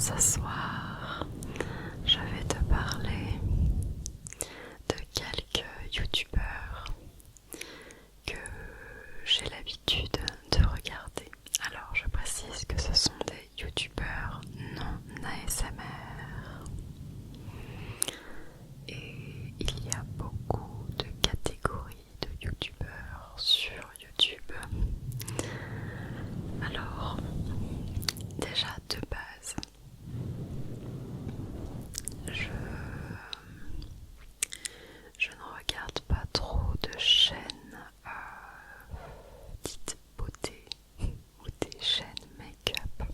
Ce soir, je vais te parler de quelques youtubeurs que j'ai l'habitude de regarder. Alors, je précise que ce sont des youtubeurs non ASMR. Et il y a beaucoup de catégories de youtubeurs sur YouTube. Alors, déjà de base, je ne regarde pas trop de chaînes dites beauté ou des chaînes make-up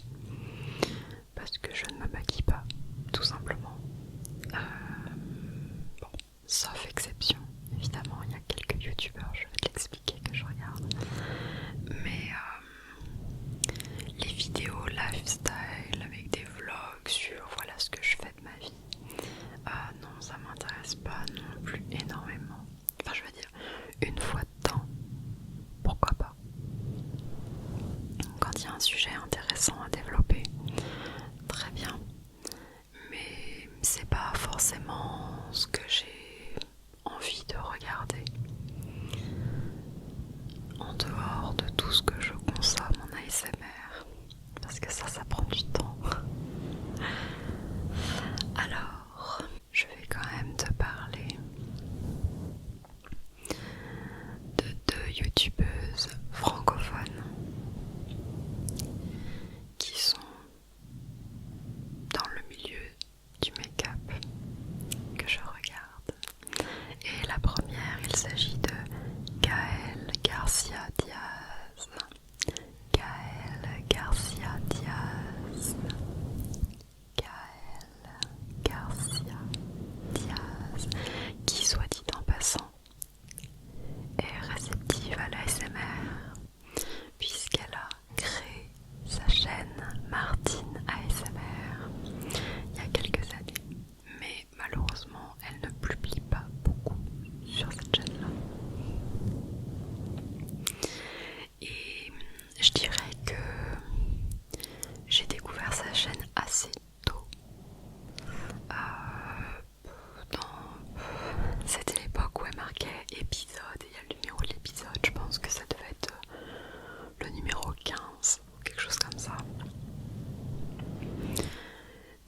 parce que je ne me maquille pas, tout simplement. Bon, sauf exception, évidemment, il y a quelques youtubeurs, je vais t'expliquer que je regarde. Mais les vidéos lifestyle avec des vlogs sur voilà ce que je fais de ma vie, non, ça m'intéresse pas non plus énormément. Enfin, je veux dire, une fois de temps, pourquoi pas. Quand il y a un sujet intéressant à développer, très bien. Mais c'est pas forcément ce que j'ai envie de regarder. En dehors de tout ce que je consomme en ASMR, parce que ça prend du temps. Alors, je vais quand même te parler de deux youtubeuses francophones qui sont dans le milieu du make-up que je regarde. Et la première, il s'agit de Gaël Garcia Diaz. Gaël Garcia Diaz. Gaël Garcia Diaz, qui, soit dit en passant, est réceptive à l'ASMR puisqu'elle a créé sa chaîne Martine ASMR il y a quelques années, mais malheureusement elle ne publie pas beaucoup sur cette chaîne-là. Et je dirais que j'ai découvert sa chaîne assez tôt. C'était l'époque où elle marquait épisode et il y a le numéro de l'épisode, je pense que ça devait être le numéro 15 ou quelque chose comme ça.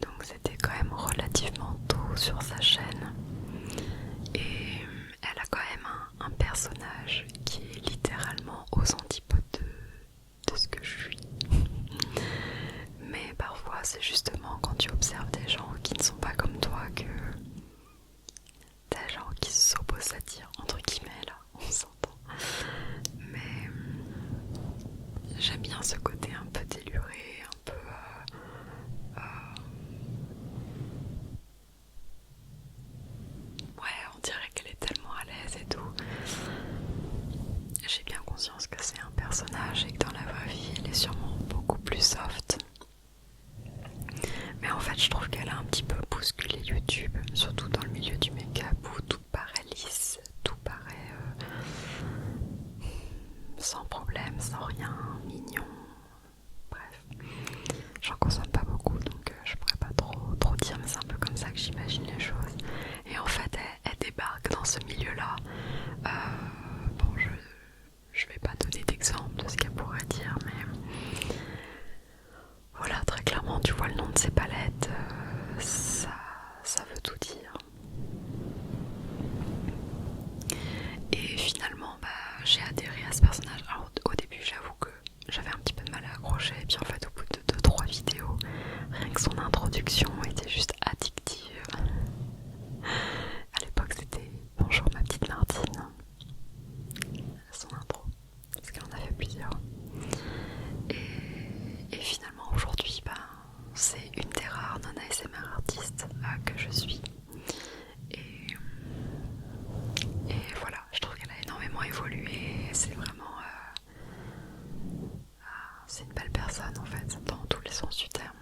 Donc c'était quand même relativement tôt sur sa chaîne et elle a quand même un personnage qui est littéralement aux antipodes de ce que je suis. Mais parfois c'est justement quand tu observes des gens qui ne sont pas comme toi que des gens qui s'opposent à dire, entre guillemets, là, on s'entend. Mais j'aime bien ce côté un peu déluré, un peu ouais, on dirait qu'elle est tellement à l'aise et tout. J'ai bien conscience que c'est un personnage et que dans la vraie vie elle est sûrement beaucoup plus soft. Mais en fait je trouve qu'elle a un petit peu bousculé YouTube, surtout dans le milieu du make-up où tout paraît lisse, tout paraît sans problème, sans rien, mignon. Bref, j'en consomme pas beaucoup donc je pourrais pas trop dire, mais c'est un peu comme ça que j'imagine les choses. Et en fait elle débarque dans ce milieu-là. Bon, je vais pas donner d'exemple de ce qu'elle pourrait dire, mais voilà, très clairement tu vois le nom de ses palettes, ça veut tout dire. Et finalement j'ai adhéré à ce personnage. Alors au début j'avoue que j'avais un petit peu de mal à accrocher, et puis en fait au bout de 2-3 vidéos, rien que son introduction était juste addictive. À l'époque c'était bonjour ma petite Martine, son intro, parce qu'elle en a fait plusieurs. Et finalement aujourd'hui c'est une des rares non ASMR artistes que je suis. Et voilà, je trouve qu'elle a énormément évolué, c'est vraiment c'est une belle personne en fait, dans tous les sens du terme.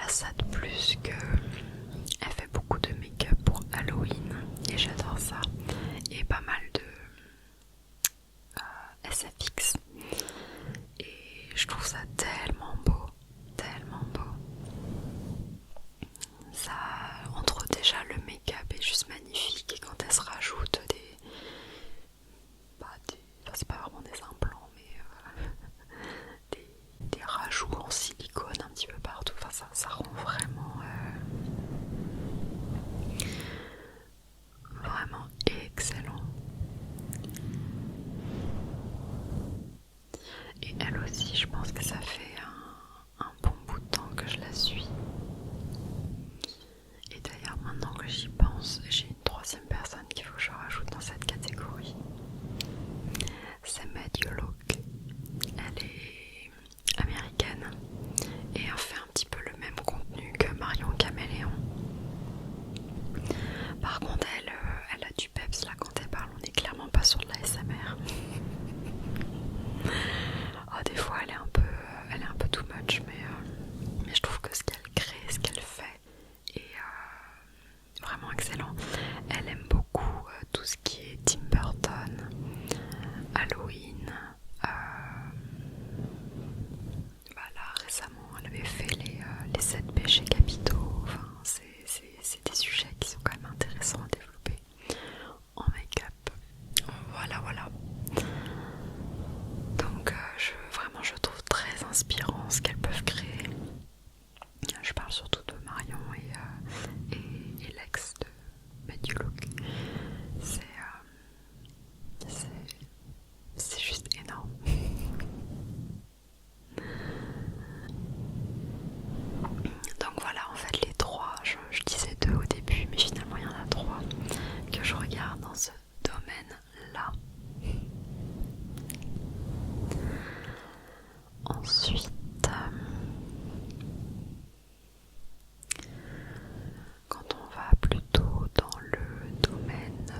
ça de plus que elle fait beaucoup de make-up pour Halloween et j'adore ça, et pas mal de SFX, et je trouve ça tellement beau, tellement beau. Ça, entre déjà le make-up est juste magnifique, et quand elle se rajoute enfin, c'est pas vraiment des implants, mais des rajouts en silicone un petit peu partout, enfin ça rend vraiment vraiment excellent. Et elle aussi, je pense que ça fait un bon bout de temps que je la suis. Et d'ailleurs, maintenant que j'y pense, j'ai une troisième personne qu'il faut que je rajoute dans cette catégorie. C'est Made You Look. Elle est américaine et elle fait un petit peu le même contenu que Marion Caméléon. Par contre, elle a du peps là quand elle parle, on n'est clairement pas sur de la SMR. Oh, des fois elle est un peu too much, mais je trouve que ce qu'elle crée, ce qu'elle fait est vraiment excellent. Elle aime beaucoup tout ce qui est Tim Burton, Halloween. Là récemment elle avait fait les 7 péchés capitaux. Enfin, c'est des sujets qui sont quand même intéressants à développer en make-up. Voilà. Donc vraiment je trouve très inspirant ce qu'elles peuvent créer. Je parle surtout de Marion et l'ex de Made You Look. C'est juste énorme. Donc voilà, en fait les trois, je disais 2 au début, mais finalement il y en a 3 que je regarde dans ce domaine-là. Ensuite, quand on va plutôt dans le domaine,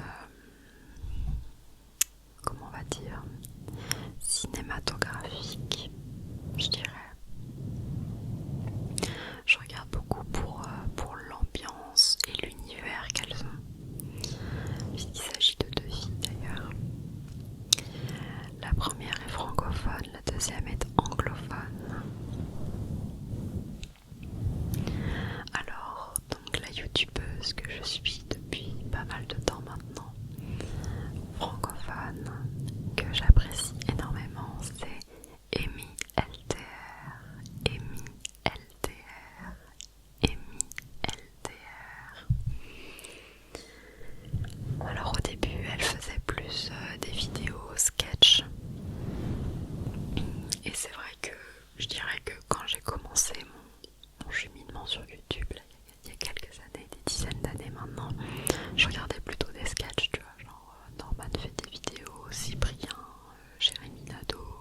comment on va dire, cinématographique, je dirais. Je regarde beaucoup pour l'ambiance et l'univers qu'elles ont, puisqu'il s'agit de 2 filles d'ailleurs. La première est francophone, la deuxième est anglophone. Alors, donc la youtubeuse que je suis depuis pas mal de temps maintenant, francophone, que j'apprécie énormément, c'est Amy LTR. Amy LTR. Amy LTR. Alors au début, elle faisait plus des vidéos sketch. Et c'est vrai que je dirais que quand j'ai commencé mon cheminement sur YouTube, là, il y a quelques années, des dizaines d'années maintenant, je regardais plutôt des sketchs, tu vois, genre Norman fait des vidéos, Cyprien, Jérémy Nadeau,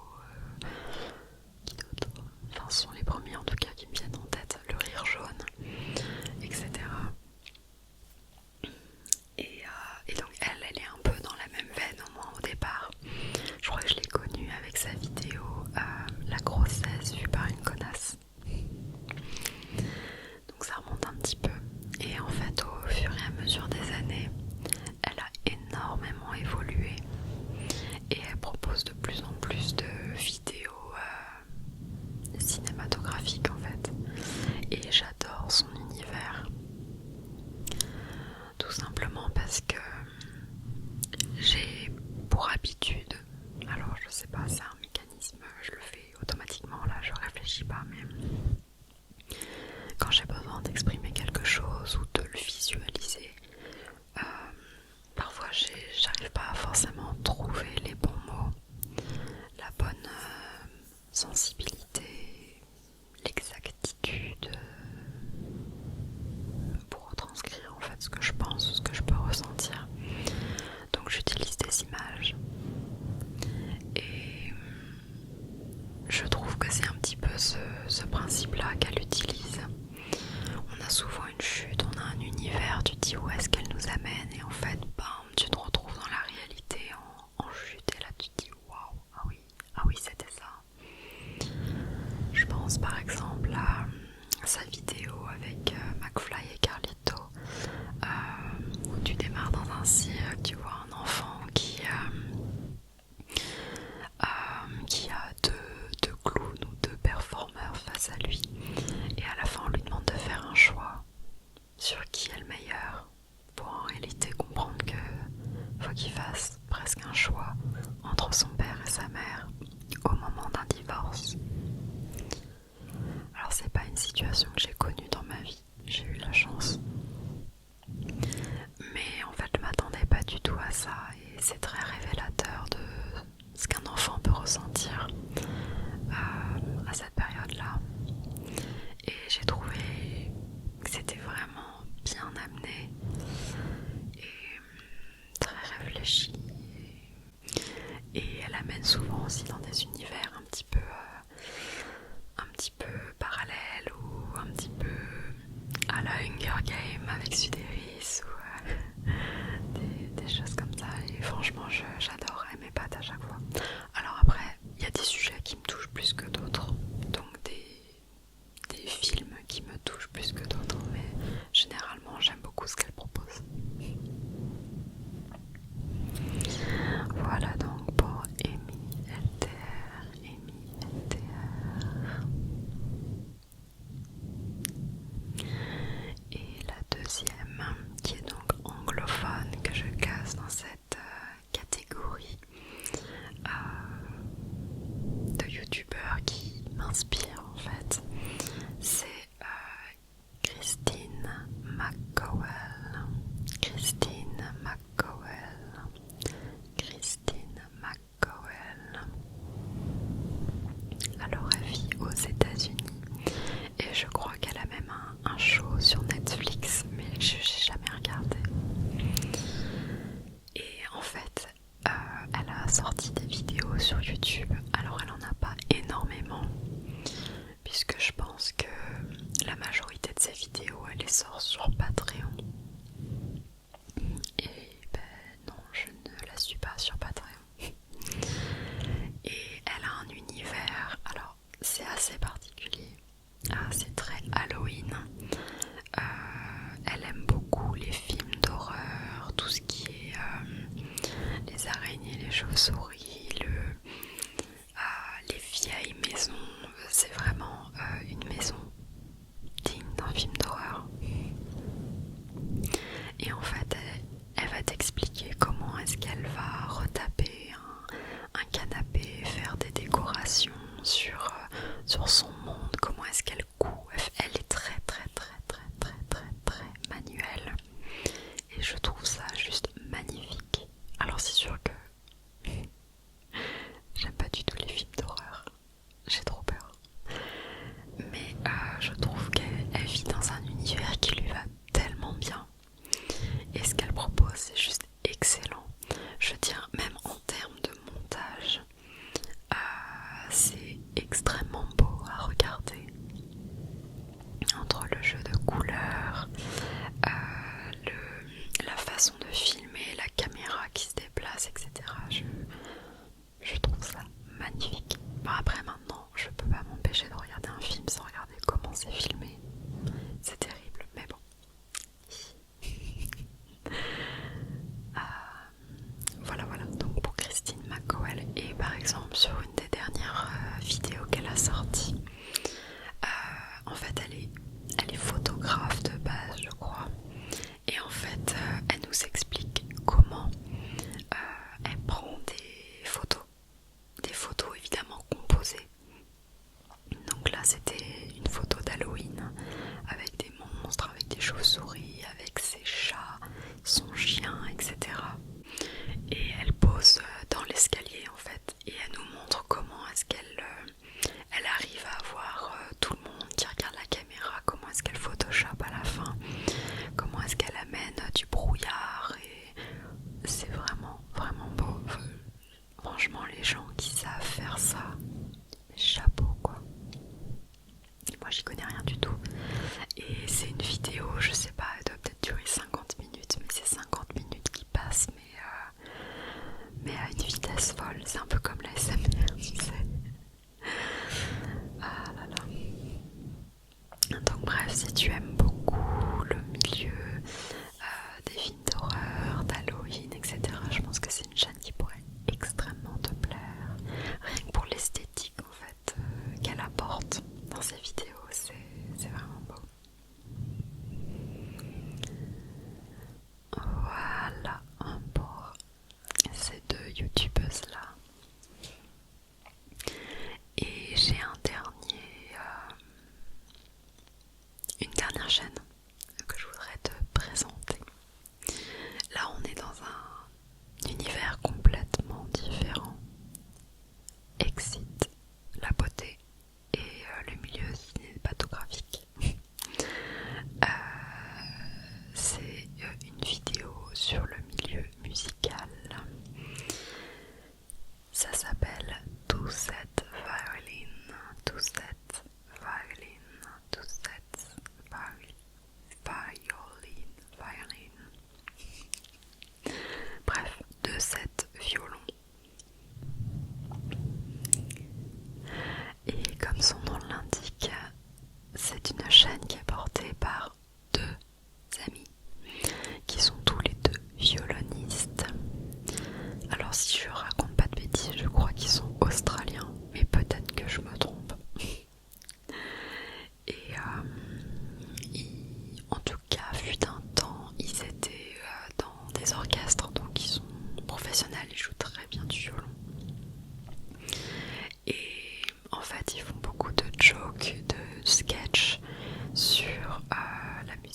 qui d'autre, enfin ce sont les premiers en tout cas qui me viennent en tête, le rire jaune, etc. Et donc elle est un peu dans la même veine au moins au départ. Je crois que je l'ai connue avec sa vidéo La grossesse vue par une connasse. Donc ça remonte un petit peu. Et en fait au fur et à mesure des années, elle a énormément évolué. Et elle propose de plus en plus de vidéos cinématographiques en fait. Et j'adore son univers. Tout simplement parce que j'ai pour habitude, alors je sais pas, c'est un mécanisme, je le fais automatiquement, là je réfléchis pas, mais quand j'ai besoin d'exprimer quelque chose ou de le visualiser, parfois j'arrive pas à forcément trouver les bons mots, la bonne sensibilité, l'exactitude pour retranscrire en fait ce que je pense, ce que je peux ressentir. Donc j'utilise des images et je trouve que c'est un petit peu ce principe-là qu'elle utilise. On a souvent une chute, on a un univers, tu te dis où est-ce qu'elle nous amène, et en fait, bam, tu te retrouves dans la réalité en chute, et là tu te dis waouh, ah oui, c'était ça. Je pense par exemple à sa vidéo Hunger Games avec Suderis ou des choses comme ça. Et franchement, j'adore mes pattes à chaque fois. Alors après, il y a des sujets qui me touchent plus que d'autres. Donc des films qui me touchent plus que d'autres. Mais généralement, j'aime beaucoup ce qu'elle propose. Voilà donc pour Amy LTR. Et la deuxième, qui est donc anglophone, que je classe dans cette catégorie de youtubeurs qui m'inspirent en fait, c'est Christine McCowell. Alors elle vit aux États-Unis et je crois qu'elle a même un show sur Netflix, mais je n'ai jamais regardé. Et en fait, elle a sorti des vidéos sur YouTube. Alors elle en a pas énormément, puisque je pense que la majorité de ses vidéos, elle les sort sur Patreon. Et non, je ne la suis pas sur Patreon. Et elle a un univers, alors c'est assez particulier, c'est très Halloween. Elle aime beaucoup les films d'horreur, tout ce qui est les araignées, les chauves-souris, les vieilles maisons. C'est vraiment une maison digne d'un film d'horreur. Et en fait, elle va t'expliquer comment est-ce qu'elle va retaper un canapé, faire des décorations sur son monde, comment est-ce qu'elle coud. Elle est très manuelle. Et je trouve ça juste magnifique. Alors c'est sûr que j'aime pas du tout les films d'horreur. J'ai trop peur. Mais je trouve qu'elle vit dans un univers qui lui va tellement bien. Et ce qu'elle propose, c'est juste excellent. Je veux dire, même en termes de montage, c'est extrêmement beau à regarder. Entre le jeu de couleurs, la façon de filmer, la caméra qui se déplace, etc. Je trouve ça magnifique. Bon, après maintenant, je peux pas m'empêcher de regarder un film sans regarder comment c'est filmé. C'est terrible, mais bon. Voilà, donc pour Christine McCowell. Et par exemple sur une des dernières vidéos qu'elle a sorties, en fait elle est photographe de base, je crois. Et en fait elle nous explique comment elle prend des photos évidemment composées. Donc là c'était une photo d'Halloween avec des monstres, avec des chauves-souris, avec ses chats, son chien, etc. Et elle pose dans l'escalier en fait, et elle nous montre comment est-ce qu'elle arrive à avoir tout le monde qui regarde la caméra, comment est-ce qu'elle photoshop à la fin, comment est-ce qu'elle amène du brouillard, et c'est vraiment beau. Franchement, les gens qui savent faire ça, chapeau quoi. Moi j'y connais rien du tout. Et c'est une vidéo, je sais pas,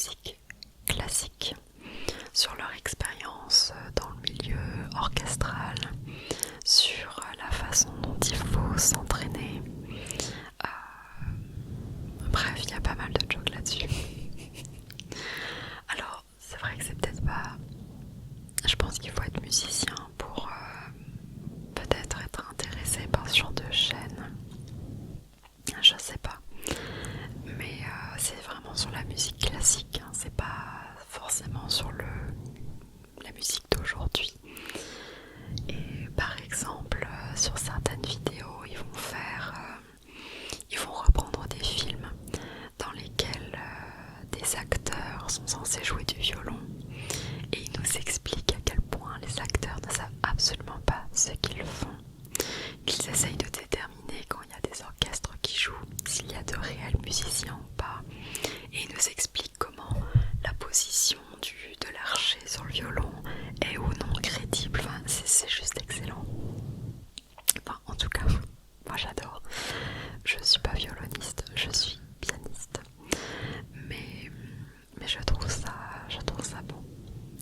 musique classique, sur leur expérience dans le milieu orchestral, sur la façon dont il faut s'entraîner. Bref, il y a pas mal de jokes là-dessus. Alors, c'est vrai que c'est peut-être pas... Je pense qu'il faut être musicien pour peut-être être intéressé par ce genre de chaîne. Je sais pas. Mais c'est vraiment sur la musique classique, hein. C'est pas forcément sur la musique d'aujourd'hui. Et par exemple, sur certaines vidéos, ils vont reprendre des films dans lesquels des acteurs sont censés jouer du violon et ils nous expliquent à quel point les acteurs ne savent absolument pas ce qu'ils font. Ils essayent de déterminer quand il y a des orchestres qui jouent s'il y a de réels musiciens ou pas, et ils nous expliquent comment la position de l'archet sur le violon est ou non crédible. Enfin, c'est juste excellent. Enfin, en tout cas, moi j'adore. Je suis pas violoniste, je suis pianiste, mais je trouve ça bon.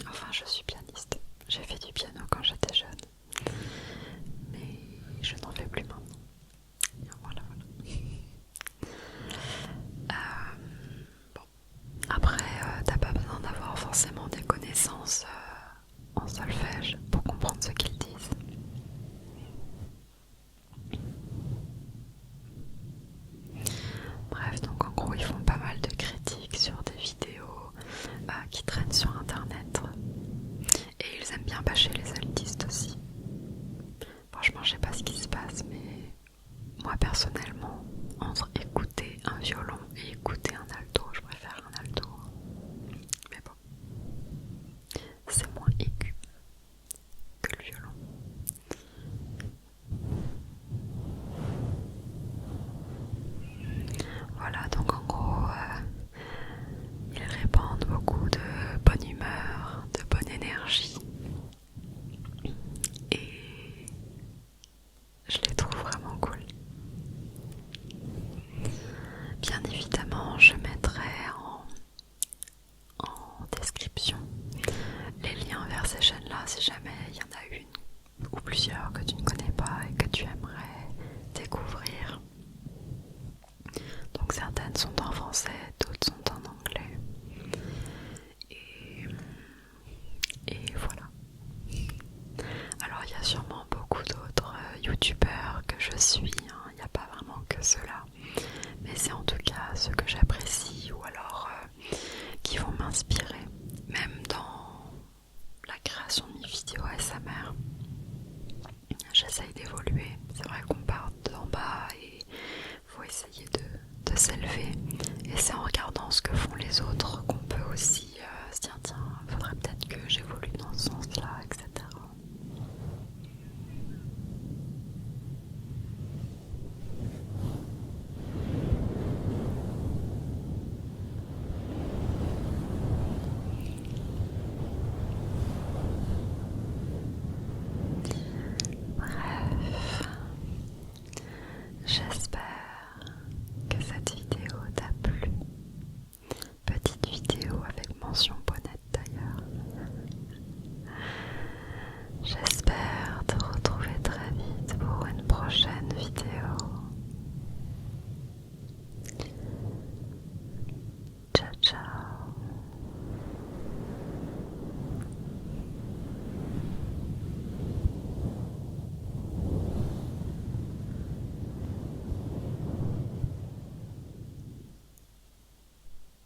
Enfin, je suis pianiste. J'ai fait du piano quand j'étais jeune, mais je n'en fais plus maintenant. Voilà. Bon. Après, t'as pas besoin d'avoir forcément des connaissances en solfège pour comprendre ce qu'ils disent. Bref, donc en gros, ils font pas mal de critiques sur des vidéos qui traînent sur internet. Et ils aiment bien bâcher les altistes aussi. Franchement, je sais pas ce qui se passe, mais moi personnellement, entre écouter un violon et écouter un alto, je préfère un alto. Mais bon, c'est moins aigu que le violon. Voilà, donc en gros, ils répandent beaucoup de bonne humeur, de bonne énergie. Et je les trouve vraiment cool. Bien évidemment, je mettrai en description les liens vers ces chaînes-là si jamais il y en a une ou plusieurs que tu ne connais pas et que tu aimerais découvrir. Donc certaines sont en français, d'autres sont en anglais. Et voilà. Alors il y a sûrement beaucoup d'autres youtubeurs que je suis, hein. Il n'y a pas vraiment que ceux-là. Mais c'est en tout cas ceux que j'apprécie ou alors qui vont m'inspirer. Même dans la création de mes vidéos ASMR, j'essaye d'évoluer. C'est vrai qu'on part d'en bas et il faut essayer de s'élever. Et c'est en regardant ce que font les autres qu'on peut aussi se dire tiens, faudrait peut-être que j'évolue dans ce sens-là, etc. Bref, j'espère que cette vidéo t'a plu. Petite vidéo avec mention bonnette d'ailleurs. J'espère te retrouver très vite pour une prochaine vidéo. Ciao ciao.